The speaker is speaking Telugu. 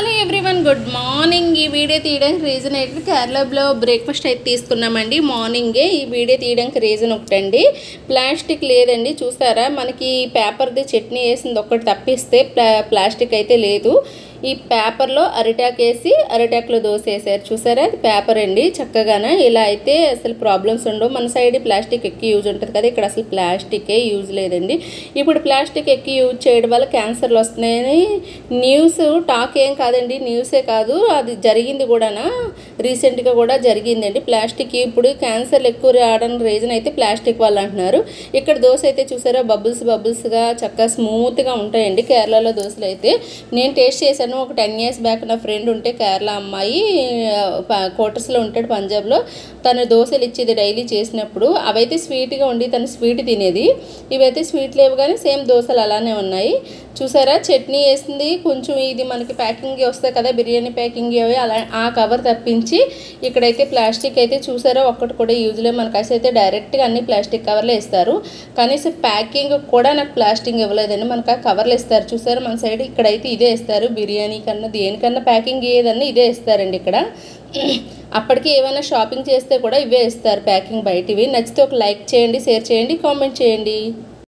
Hello everyone, good morning. ఈ వీడియో తీయడానికి రీజన్ ఏంటంటే కేరళలో బ్రేక్ఫాస్ట్ అయితే తీసుకున్నామండి మార్నింగే. ఈ వీడియో తీయడానికి రీజన్ ఒకటండి, ప్లాస్టిక్ లేదండి. చూసారా, మనకి పేపర్ది చట్నీ వేసింది ఒక్కటి తప్పిస్తే ప్లాస్టిక్ అయితే లేదు. ఈ పేపర్లో అరిటాకు వేసి అరిటాకులో దోశ వేసారు. చూసారా, అది పేపర్ అండి. చక్కగానే ఇలా అయితే అసలు ప్రాబ్లమ్స్ ఉండవు. మన సైడ్ ప్లాస్టిక్ ఎక్కువ యూజ్ ఉంటుంది కదా, ఇక్కడ అసలు ప్లాస్టికే యూజ్ లేదండి. ఇప్పుడు ప్లాస్టిక్ ఎక్కువ యూజ్ చేయడం వల్ల క్యాన్సర్లు వస్తున్నాయని న్యూస్ టాక్ ఏం కాదండి, న్యూసే కాదు, అది జరిగింది కూడా, రీసెంట్గా కూడా జరిగిందండి. ప్లాస్టిక్ ఇప్పుడు క్యాన్సర్లు ఎక్కువ రావడానికి రీజన్ అయితే ప్లాస్టిక్ వాళ్ళు అంటున్నారు. ఇక్కడ దోశ అయితే చూసారా, బబుల్స్గా చక్కగా స్మూత్గా ఉంటాయండి కేరళలో దోశలు అయితే. నేను టేస్ట్ చేశాను. ఒక 10 years బ్యాక్ నా ఫ్రెండ్ ఉంటే కేరళ అమ్మాయి, క్వార్టర్స్లో ఉంటాడు పంజాబ్లో, తను దోశలు ఇచ్చేది డైలీ చేసినప్పుడు. అవైతే స్వీట్గా ఉండి తను స్వీట్ తినేది, ఇవైతే స్వీట్ లేవు కానీ సేమ్ దోశలు అలానే ఉన్నాయి. చూసారా, చట్నీ వేసింది కొంచెం, ఇది మనకి ప్యాకింగ్ వస్తాయి కదా బిర్యానీ ప్యాకింగ్ అవి, అలా ఆ కవర్ తప్పించి ఇక్కడైతే ప్లాస్టిక్ అయితే చూసారా ఒక్కటి కూడా యూజ్ లేదు. మనకు అయితే డైరెక్ట్గా అన్ని ప్లాస్టిక్ కవర్లు వేస్తారు, కనీసం ప్యాకింగ్ కూడా నాకు ప్లాస్టిక్ ఇవ్వలేదండి. మనకు ఆ కవర్లు ఇస్తారు చూసారా, మన సైడ్ ఇక్కడైతే ఇదే ఇస్తారు. బిర్యానీ కన్నా దేనికన్నా ప్యాకింగ్ ఏదన్నా ఇదే ఇస్తారండి ఇక్కడ. అప్పటికి ఏమైనా షాపింగ్ చేస్తే కూడా ఇవే ఇస్తారు ప్యాకింగ్ బయటివి. నచ్చితే ఒక లైక్ చేయండి, షేర్ చేయండి, కామెంట్ చేయండి.